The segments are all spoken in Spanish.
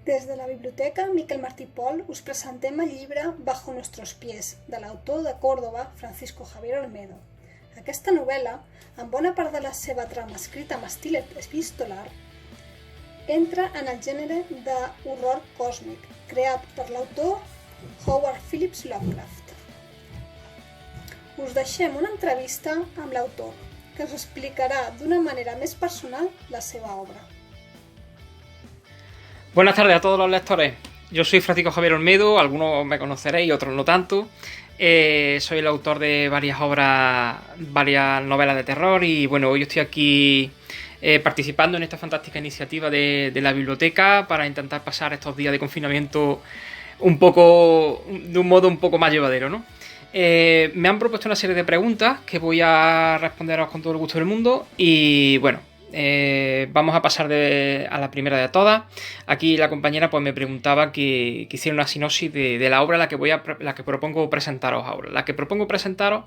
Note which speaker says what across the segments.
Speaker 1: Des de la Biblioteca Miquel Martí i Pol us presentem el llibre Bajo nuestros pies, de l'autor de Córdoba, Francisco Javier Olmedo. Aquesta novel·la, amb bona part de la seva trama escrita amb estil epistolar, entra en el gènere d'horror còsmic, creat per l'autor Howard Phillips Lovecraft. Us deixem una entrevista amb l'autor, que us explicarà d'una manera més personal la seva obra.
Speaker 2: Buenas tardes a todos los lectores. Yo soy Francisco Javier Olmedo, algunos me conoceréis, otros no tanto. Soy el autor de varias obras, varias novelas de terror y bueno, hoy estoy aquí participando en esta fantástica iniciativa de la biblioteca para intentar pasar estos días de confinamiento de un modo un poco más llevadero, ¿no? Me han propuesto una serie de preguntas que voy a responderos con todo el gusto del mundo y bueno, vamos a pasar a la primera de todas. Aquí la compañera pues me preguntaba que hiciera una sinopsis de la obra la que propongo presentaros ahora. La que propongo presentaros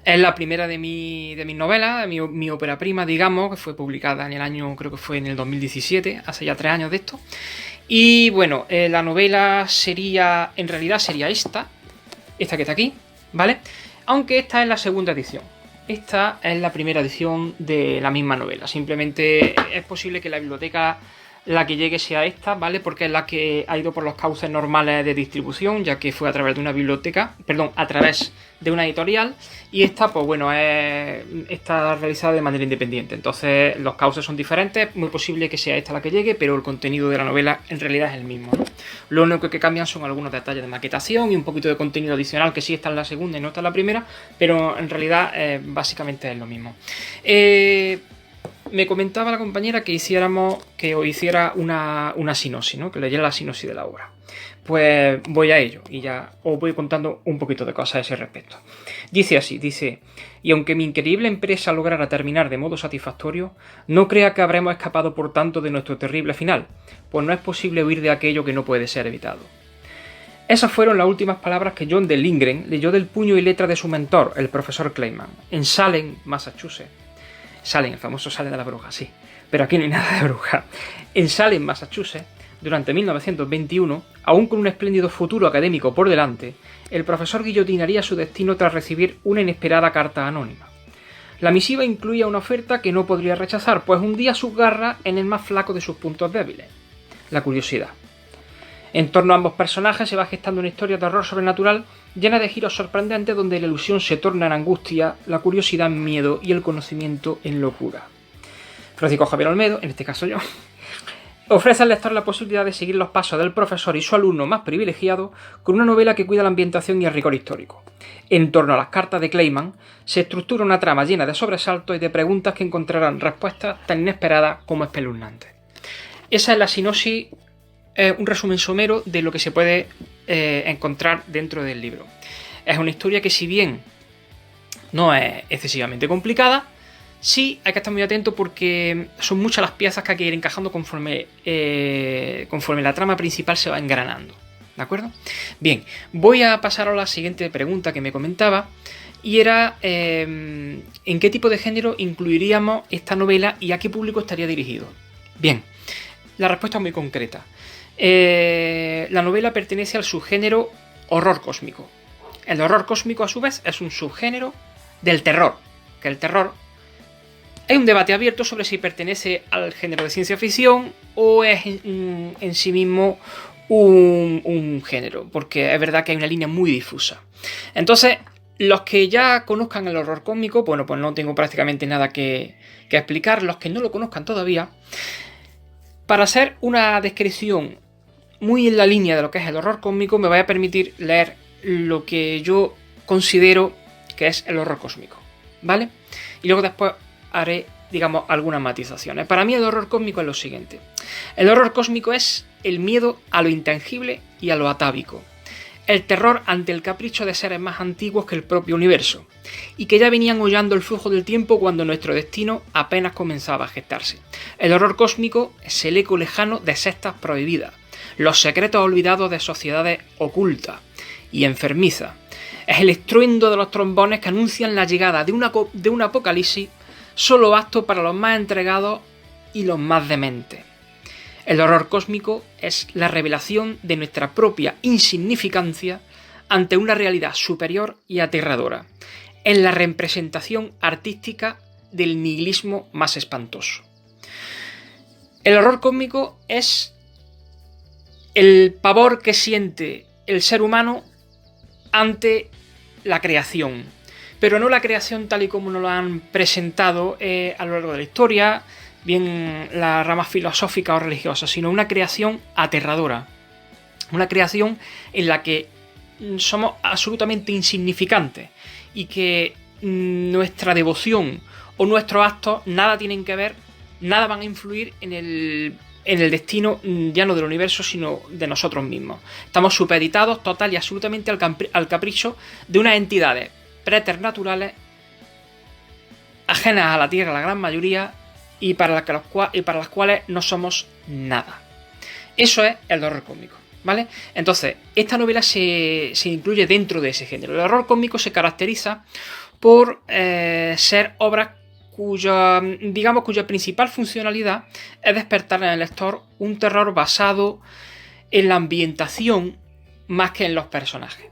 Speaker 2: es la primera de mis novelas, mi ópera prima, digamos, que fue publicada en el año, creo que fue en el 2017, hace ya 3 años de esto. Y bueno, la novela en realidad sería esta que está aquí, ¿vale? Aunque esta es la segunda edición. Esta es la primera edición de la misma novela. Simplemente es posible que la biblioteca la que llegue sea esta, ¿vale? Porque es la que ha ido por los cauces normales de distribución, ya que fue a través de una biblioteca, perdón, a través de una editorial. Y esta, pues bueno, está realizada de manera independiente. Entonces los cauces son diferentes. Muy posible que sea esta la que llegue, pero el contenido de la novela en realidad es el mismo, ¿no? Lo único que cambian son algunos detalles de maquetación y un poquito de contenido adicional, que sí está en la segunda y no está en la primera, pero en realidad básicamente es lo mismo. Me comentaba la compañera que os hiciera una sinopsis, ¿no? Que leyera la sinopsis de la obra. Pues voy a ello y ya os voy contando un poquito de cosas a ese respecto. Dice así, y aunque mi increíble empresa lograra terminar de modo satisfactorio, no crea que habremos escapado por tanto de nuestro terrible final, pues no es posible huir de aquello que no puede ser evitado. Esas fueron las últimas palabras que John de Lindgren leyó del puño y letra de su mentor, el profesor Clayman, en Salem, Massachusetts. Salem, el famoso Salem de la bruja, sí, pero aquí no hay nada de bruja. En Salem, Massachusetts, durante 1921, aún con un espléndido futuro académico por delante, el profesor guillotinaría su destino tras recibir una inesperada carta anónima. La misiva incluía una oferta que no podría rechazar, pues hundía sus garras en el más flaco de sus puntos débiles, la curiosidad. En torno a ambos personajes se va gestando una historia de horror sobrenatural llena de giros sorprendentes donde la ilusión se torna en angustia, la curiosidad en miedo y el conocimiento en locura. Francisco Javier Olmedo, en este caso yo, ofrece al lector la posibilidad de seguir los pasos del profesor y su alumno más privilegiado con una novela que cuida la ambientación y el rigor histórico. En torno a las cartas de Clayman se estructura una trama llena de sobresaltos y de preguntas que encontrarán respuestas tan inesperadas como espeluznantes. Esa es la sinopsis, un resumen somero de lo que se puede encontrar dentro del libro. Es una historia que, si bien no es excesivamente complicada, sí hay que estar muy atento porque son muchas las piezas que hay que ir encajando conforme la trama principal se va engranando. ¿De acuerdo? Bien, voy a pasar a la siguiente pregunta que me comentaba y era ¿en qué tipo de género incluiríamos esta novela y a qué público estaría dirigido? Bien, la respuesta es muy concreta. La novela pertenece al subgénero horror cósmico. El horror cósmico, a su vez, es un subgénero del terror, que el terror hay un debate abierto sobre si pertenece al género de ciencia ficción o es en sí mismo un género, porque es verdad que hay una línea muy difusa. Entonces, los que ya conozcan el horror cósmico, bueno, pues no tengo prácticamente nada que explicar. Los que no lo conozcan todavía, para hacer una descripción muy en la línea de lo que es el horror cósmico, me voy a permitir leer lo que yo considero que es el horror cósmico, ¿vale? Y luego después haré, digamos, algunas matizaciones. Para mí el horror cósmico es lo siguiente. El horror cósmico es el miedo a lo intangible y a lo atávico. El terror ante el capricho de seres más antiguos que el propio universo, y que ya venían hollando el flujo del tiempo cuando nuestro destino apenas comenzaba a gestarse. El horror cósmico es el eco lejano de sectas prohibidas, los secretos olvidados de sociedades ocultas y enfermizas. Es el estruendo de los trombones que anuncian la llegada de un apocalipsis solo apto para los más entregados y los más dementes. El horror cósmico es la revelación de nuestra propia insignificancia ante una realidad superior y aterradora. Es la representación artística del nihilismo más espantoso. El horror cósmico es el pavor que siente el ser humano ante la creación, pero no la creación tal y como nos lo han presentado a lo largo de la historia, bien la rama filosófica o religiosa, sino una creación aterradora, una creación en la que somos absolutamente insignificantes y que nuestra devoción o nuestros actos nada tienen que ver, nada van a influir en el destino ya no del universo, sino de nosotros mismos. Estamos supeditados total y absolutamente al capricho de unas entidades preternaturales ajenas a la Tierra, la gran mayoría, y para las cuales no somos nada. Eso es el horror cósmico, ¿vale? Entonces, esta novela se incluye dentro de ese género. El horror cósmico se caracteriza por ser obras cuya principal funcionalidad es despertar en el lector un terror basado en la ambientación más que en los personajes.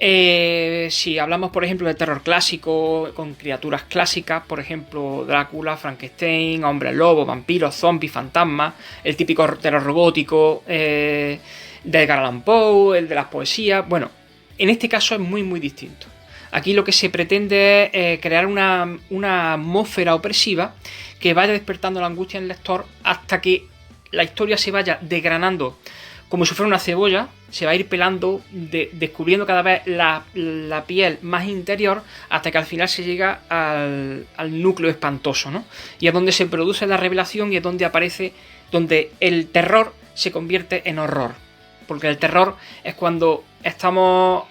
Speaker 2: Si hablamos, por ejemplo, de terror clásico, con criaturas clásicas, por ejemplo, Drácula, Frankenstein, hombres lobo, vampiros, zombies, fantasmas, el típico terror gótico de Edgar Allan Poe, el de las poesías, bueno, en este caso es muy muy distinto. Aquí lo que se pretende es crear una atmósfera opresiva que vaya despertando la angustia en el lector hasta que la historia se vaya desgranando como si fuera una cebolla, se va a ir pelando, descubriendo cada vez la piel más interior hasta que al final se llega al núcleo espantoso, ¿no? Y es donde se produce la revelación y es donde aparece, donde el terror se convierte en horror. Porque el terror es cuando estamos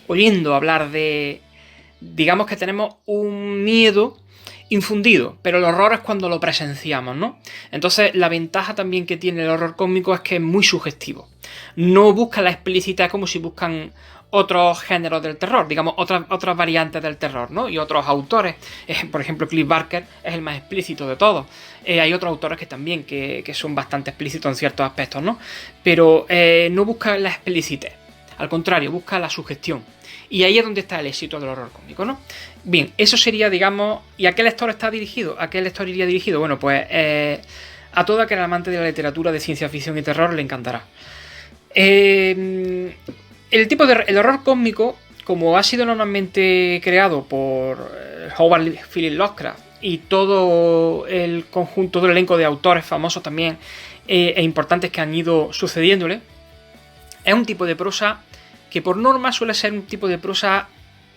Speaker 2: oyendo hablar de, digamos que tenemos un miedo infundido, pero el horror es cuando lo presenciamos, ¿no? Entonces la ventaja también que tiene el horror cósmico es que es muy sugestivo. No busca la explícita como si buscan otros géneros del terror, digamos otras variantes del terror, ¿no? Y otros autores, por ejemplo Clive Barker es el más explícito de todos. Hay otros autores que también que son bastante explícitos en ciertos aspectos, ¿no? Pero no busca la explicitez, al contrario, busca la sugestión. Y ahí es donde está el éxito del horror cósmico, ¿no? Bien, eso sería, digamos... ¿Y a qué lector está dirigido? ¿A qué lector iría dirigido? Bueno, pues a todo aquel amante de la literatura de ciencia ficción y terror le encantará. El horror cósmico, como ha sido normalmente creado por Howard Phillips Lovecraft y todo el conjunto del elenco de autores famosos también e importantes que han ido sucediéndole, es un tipo de prosa que por norma suele ser un tipo de prosa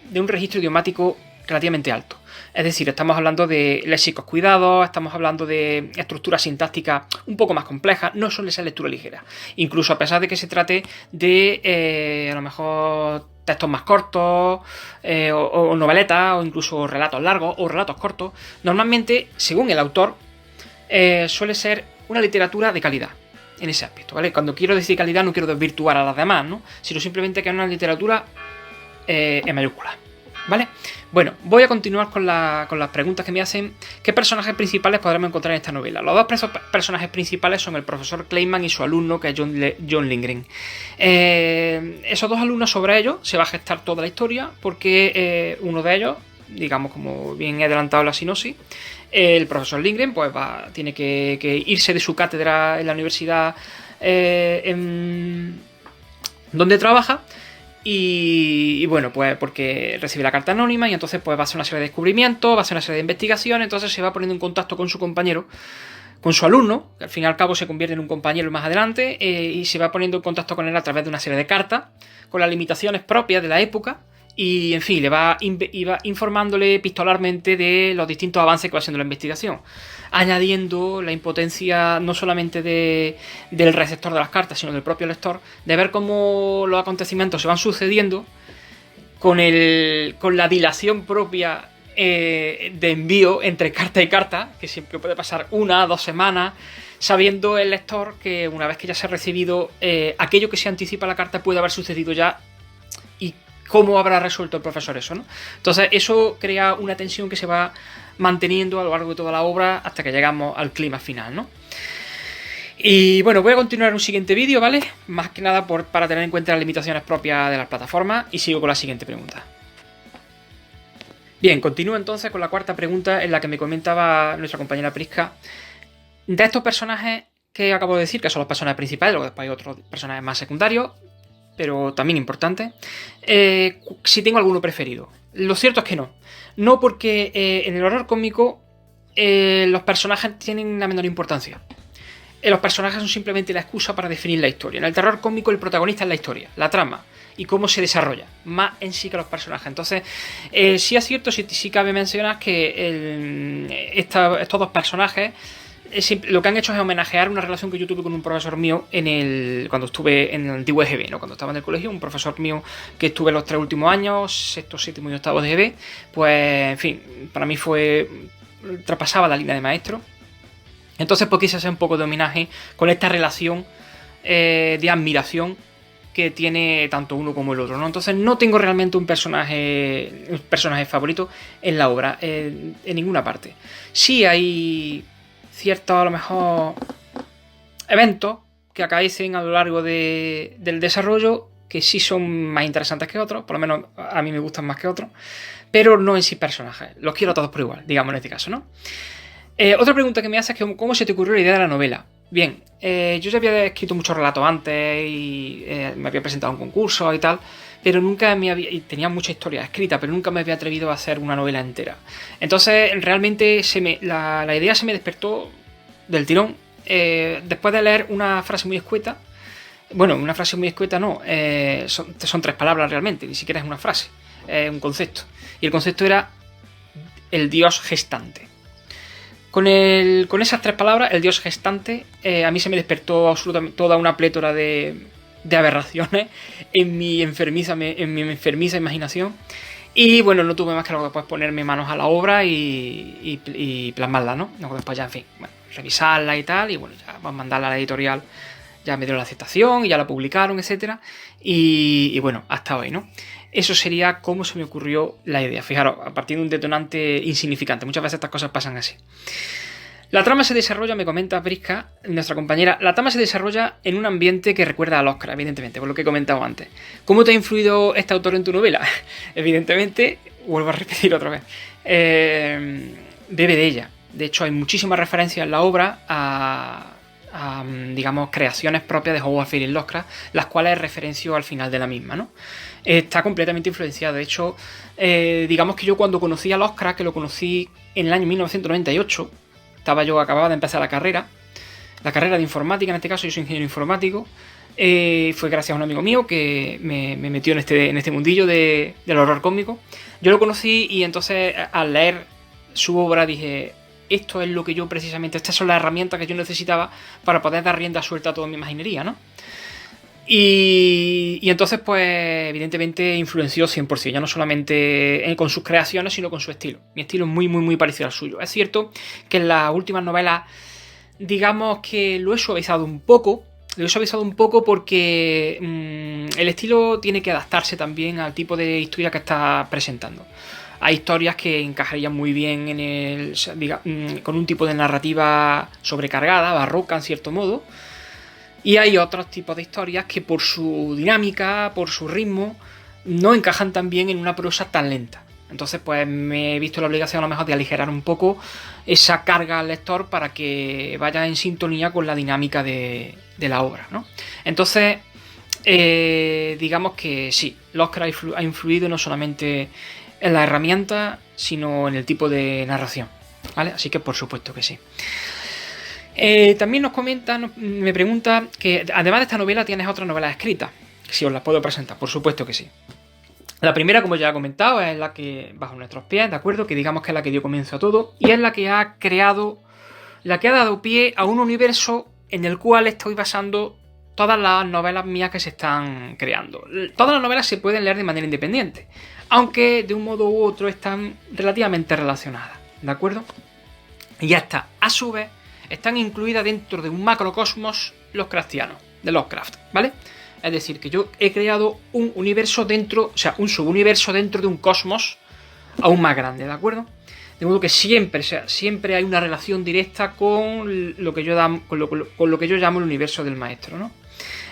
Speaker 2: de un registro idiomático relativamente alto. Es decir, estamos hablando de léxicos cuidados, estamos hablando de estructuras sintácticas un poco más complejas, no suele ser lectura ligera. Incluso a pesar de que se trate de, a lo mejor, textos más cortos, o noveletas, o incluso relatos largos, o relatos cortos, normalmente, según el autor, suele ser una literatura de calidad. En ese aspecto, ¿vale? Cuando quiero decir calidad no quiero desvirtuar a las demás, ¿no? Sino simplemente que es una literatura en mayúsculas, ¿vale? Bueno, voy a continuar con las preguntas que me hacen. ¿Qué personajes principales podremos encontrar en esta novela? Los dos personajes principales son el profesor Kleinman y su alumno, que es John Lindgren. Esos dos alumnos, sobre ellos se va a gestar toda la historia, porque uno de ellos, digamos, como bien he adelantado en la sinopsis, el profesor Lindgren pues tiene que irse de su cátedra en la universidad donde trabaja y bueno, pues porque recibe la carta anónima y entonces pues va a hacer una serie de descubrimientos, va a hacer una serie de investigaciones, entonces se va poniendo en contacto con su compañero, con su alumno, que al fin y al cabo se convierte en un compañero más adelante, y se va poniendo en contacto con él a través de una serie de cartas, con las limitaciones propias de la época. Y, en fin, iba informándole epistolarmente de los distintos avances que va haciendo la investigación, añadiendo la impotencia no solamente del receptor de las cartas, sino del propio lector, de ver cómo los acontecimientos se van sucediendo con la dilación propia de envío entre carta y carta, que siempre puede pasar 1 o 2 semanas, sabiendo el lector que una vez que ya se ha recibido aquello que se anticipa a la carta puede haber sucedido ya, y cómo habrá resuelto el profesor eso, ¿no? Entonces eso crea una tensión que se va manteniendo a lo largo de toda la obra hasta que llegamos al clima final, ¿no? Y bueno, voy a continuar en un siguiente vídeo, ¿vale? Más que nada para tener en cuenta las limitaciones propias de las plataformas, y sigo con la siguiente pregunta. Bien, continúo entonces con la cuarta pregunta, en la que me comentaba nuestra compañera Prisca de estos personajes que acabo de decir, que son los personajes principales, luego después hay otros personajes más secundarios, pero también importantes, si tengo alguno preferido. Lo cierto es que no. No, porque en el horror cómico los personajes tienen la menor importancia. Los personajes son simplemente la excusa para definir la historia. En el terror cómico el protagonista es la historia, la trama y cómo se desarrolla, más en sí que los personajes. Entonces, sí es cierto, sí cabe mencionar que estos dos personajes lo que han hecho es homenajear una relación que yo tuve con un profesor mío cuando estuve en el antiguo EGB, ¿no? Cuando estaba en el colegio, un profesor mío que estuve los 3 últimos años, sexto, séptimo y octavo de EGB, pues, en fin, para mí traspasaba la línea de maestro. Entonces pues quise hacer un poco de homenaje con esta relación de admiración que tiene tanto uno como el otro, ¿no? Entonces no tengo realmente un personaje favorito en la obra, en ninguna parte. Sí hay ciertos, a lo mejor, eventos que acaecen a lo largo del desarrollo que sí son más interesantes que otros, por lo menos a mí me gustan más que otros, pero no en sí personajes. Los quiero a todos por igual, digamos en este caso, ¿no? Otra pregunta que me hace es que ¿cómo se te ocurrió la idea de la novela? Bien, yo ya había escrito muchos relatos antes y me había presentado a un concurso y tal, pero nunca y tenía mucha historia escrita, pero nunca me había atrevido a hacer una novela entera. Entonces realmente la idea se me despertó del tirón después de leer una frase muy escueta. Bueno, una frase muy escueta no, son 3 palabras realmente, ni siquiera es una frase, es un concepto. Y el concepto era el dios gestante. Con esas 3 palabras, el dios gestante, a mí se me despertó absolutamente toda una plétora de aberraciones en mi enfermiza imaginación. Y bueno, no tuve más que luego después ponerme manos a la obra y plasmarla, ¿no? Luego después ya, en fin, bueno, revisarla y tal, y bueno, ya mandarla a la editorial, ya me dieron la aceptación y ya la publicaron, etc. Y bueno, hasta hoy, ¿no? Eso sería cómo se me ocurrió la idea. Fijaros, a partir de un detonante insignificante. Muchas veces estas cosas pasan así. La trama se desarrolla, me comenta Prisca, nuestra compañera, la trama se desarrolla en un ambiente que recuerda al Oscar, evidentemente, por lo que he comentado antes. ¿Cómo te ha influido este autor en tu novela? Evidentemente, vuelvo a repetir otra vez, bebe de ella. De hecho, hay muchísimas referencias en la obra a digamos, creaciones propias de Howard Phillips Lovecraft, las cuales referencio al final de la misma, ¿no? Está completamente influenciada. De hecho, digamos que yo cuando conocí a Lovecraft, que lo conocí en el año 1998, acababa de empezar la carrera de informática, en este caso yo soy ingeniero informático, fue gracias a un amigo mío que me metió en este mundillo del horror cósmico. Yo lo conocí y entonces al leer su obra dije, esto es lo que yo precisamente, estas son las herramientas que yo necesitaba para poder dar rienda suelta a toda mi imaginería, ¿no? Y entonces, pues, evidentemente influenció 100%, ya no solamente con sus creaciones, sino con su estilo. Mi estilo es muy, muy, muy parecido al suyo. Es cierto que en las últimas novelas, digamos que lo he suavizado un poco porque el estilo tiene que adaptarse también al tipo de historia que está presentando. Hay historias que encajarían muy bien con un tipo de narrativa sobrecargada, barroca en cierto modo. Y hay otros tipos de historias que por su dinámica, por su ritmo, no encajan tan bien en una prosa tan lenta. Entonces pues me he visto la obligación a lo mejor de aligerar un poco esa carga al lector para que vaya en sintonía con la dinámica de la obra, ¿no? Entonces, digamos que sí, Lovecraft ha influido no solamente en la herramienta, sino en el tipo de narración, ¿vale? Así que por supuesto que sí. También me pregunta que además de esta novela tienes otras novelas escritas, si os las puedo presentar, por supuesto que sí. La primera, como ya he comentado, es la que bajo nuestros pies, ¿de acuerdo? Que digamos que es la que dio comienzo a todo y es la que ha dado pie a un universo en el cual estoy basando todas las novelas mías que se están creando. Todas las novelas se pueden leer de manera independiente, aunque de un modo u otro están relativamente relacionadas, ¿de acuerdo? Y estas, a su vez, están incluidas dentro de un macrocosmos lovecraftiano, de Lovecraft, ¿vale? Es decir, que yo he creado un universo dentro, o sea, un subuniverso dentro de un cosmos aún más grande, ¿de acuerdo? De modo que siempre, o sea, siempre hay una relación directa con lo que yo, con lo que yo llamo el universo del maestro, ¿no?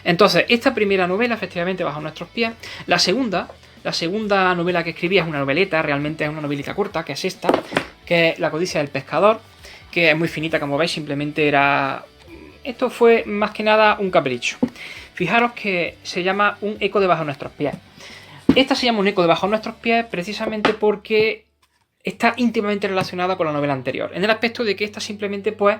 Speaker 2: Entonces, esta primera novela, efectivamente, Bajo nuestros pies. La segunda novela que escribí es una noveleta, realmente es una novelita corta, que es esta, que es La codicia del pescador, que es muy finita, como veis, simplemente era... Esto fue más que nada un capricho. Fijaros que se llama Un eco debajo de nuestros pies. Esta se llama Un eco debajo de nuestros pies precisamente porque está íntimamente relacionada con la novela anterior, en el aspecto de que esta simplemente pues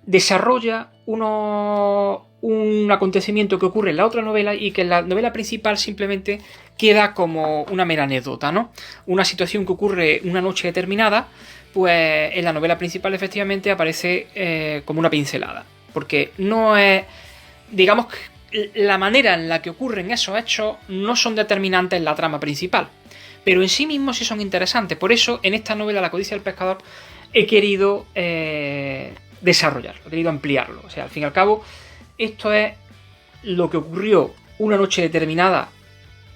Speaker 2: desarrolla un acontecimiento que ocurre en la otra novela y que en la novela principal simplemente queda como una mera anécdota, ¿no? Una situación que ocurre una noche determinada, pues en la novela principal efectivamente aparece como una pincelada, porque no es, digamos, la manera en la que ocurren esos hechos no son determinantes en la trama principal, pero en sí mismos sí son interesantes. Por eso en esta novela La codicia del pescador he querido desarrollarlo, he querido ampliarlo. O sea, al fin y al cabo, esto es lo que ocurrió una noche determinada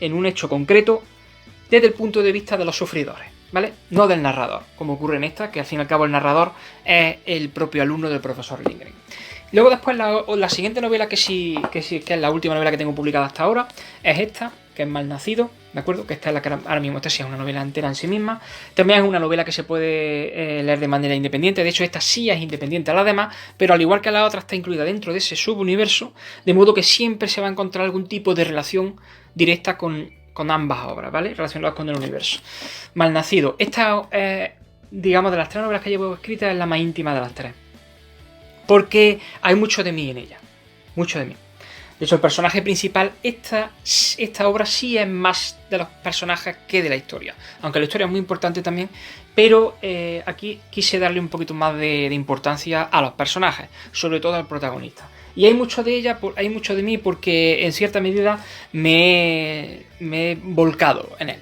Speaker 2: en un hecho concreto desde el punto de vista de los sufridores, ¿vale? No del narrador, como ocurre en esta, que al fin y al cabo el narrador es el propio alumno del profesor Lindgren. Luego después la siguiente novela que es la última novela que tengo publicada hasta ahora, es esta, que es Malnacido, ¿de acuerdo? Que esta es la que ahora mismo, esta sí es una novela entera en sí misma. También es una novela que se puede leer de manera independiente. De hecho, esta sí es independiente a las demás, pero al igual que la otra está incluida dentro de ese subuniverso, de modo que siempre se va a encontrar algún tipo de relación directa con ambas obras, ¿vale? Relacionadas con el universo. Malnacido. Esta, digamos, de las tres novelas que llevo escritas, es la más íntima de las tres. Porque hay mucho de mí en ella. Mucho de mí. De hecho, el personaje principal, esta obra sí es más de los personajes que de la historia. Aunque la historia es muy importante también, pero aquí quise darle un poquito más de importancia a los personajes, sobre todo al protagonista. Y hay mucho de ella, hay mucho de mí, porque en cierta medida me he volcado en él.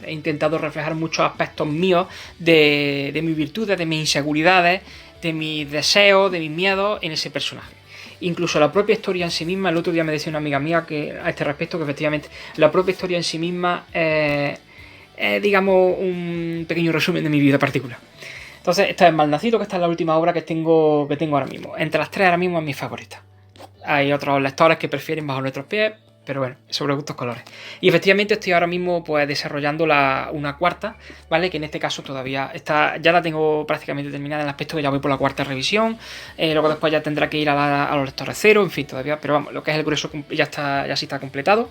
Speaker 2: He intentado reflejar muchos aspectos míos de mis virtudes, de mis inseguridades, de mis deseos, de mis miedos en ese personaje. Incluso la propia historia en sí misma, el otro día me decía una amiga mía que a este respecto, que efectivamente la propia historia en sí misma es, digamos, un pequeño resumen de mi vida particular. Entonces, esta es Malnacido, que esta es la última obra que tengo ahora mismo. Entre las tres ahora mismo es mi favorita. Hay otros lectores que prefieren Bajo nuestros pies, pero bueno, sobre gustos colores. Y efectivamente estoy ahora mismo pues desarrollando una cuarta, ¿vale? Que en este caso todavía está, ya la tengo prácticamente terminada en el aspecto que ya voy por la cuarta revisión. Luego después ya tendrá que ir a los lectores cero, en fin, todavía, pero vamos, lo que es el grueso ya sí está completado.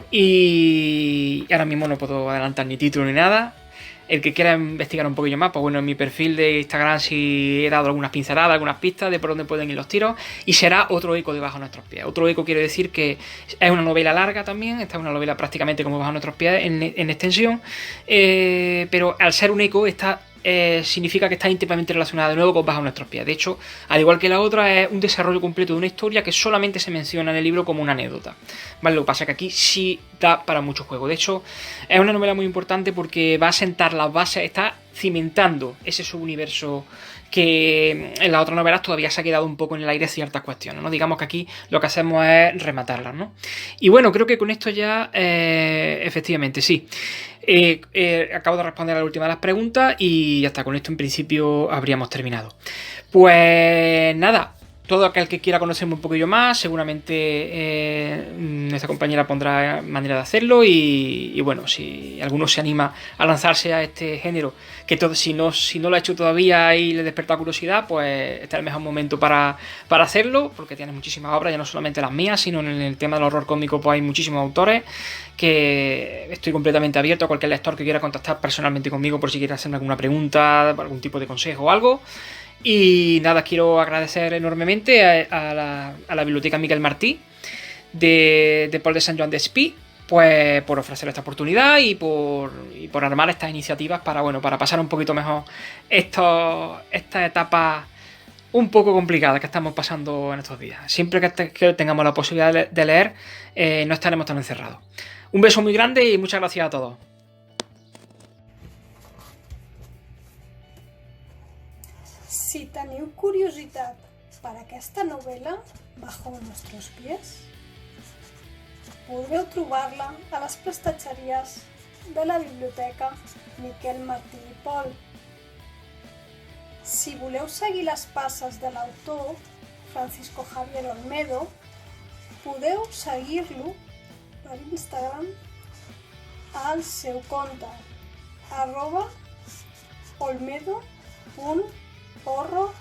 Speaker 2: Y ahora mismo no puedo adelantar ni título ni nada. El que quiera investigar un poquillo más, pues bueno, en mi perfil de Instagram sí he dado algunas pinceladas, algunas pistas de por dónde pueden ir los tiros, y será otro eco de Bajo nuestros pies. Otro eco quiere decir que es una novela larga también, esta es una novela prácticamente como Bajo nuestros pies en extensión, pero al ser un eco significa que está íntimamente relacionada de nuevo con Bajo nuestros pies. De hecho, al igual que la otra, es un desarrollo completo de una historia que solamente se menciona en el libro como una anécdota, ¿vale? Lo que pasa es que aquí sí da para mucho juego. De hecho, es una novela muy importante porque va a sentar las bases, está cimentando ese subuniverso que en las otras novelas todavía se ha quedado un poco en el aire ciertas cuestiones, ¿no? Digamos que aquí lo que hacemos es rematarlas, ¿no? Y bueno, creo que con esto ya, efectivamente, sí. Acabo de responder a la última de las preguntas y hasta con esto en principio habríamos terminado. Pues nada, todo aquel que quiera conocerme un poquillo más, seguramente nuestra compañera pondrá manera de hacerlo y bueno, si alguno se anima a lanzarse a este género, que si no lo ha hecho todavía y le desperta curiosidad, pues este es el mejor momento para hacerlo, porque tiene muchísimas obras, ya no solamente las mías, sino en el tema del horror cómico pues hay muchísimos autores, que estoy completamente abierto a cualquier lector que quiera contactar personalmente conmigo por si quiere hacerme alguna pregunta, algún tipo de consejo o algo. Y nada, quiero agradecer enormemente a la Biblioteca Miquel Martí de Pol de Sant Joan d'Espí, pues por ofrecer esta oportunidad y por armar estas iniciativas para pasar un poquito mejor esta etapa un poco complicada que estamos pasando en estos días. Siempre que tengamos la posibilidad de leer, no estaremos tan encerrados. Un beso muy grande y muchas gracias a todos.
Speaker 1: Si teniu curiositat per aquesta novel·la, Bajo nuestros pies, Podreu trobar-la a les prestatgeries de la Biblioteca Miquel Martí i Pol. Si voleu seguir les passes de l'autor Francisco Javier Olmedo, podeu seguir-lo per Instagram al seu compte @olmedo.porro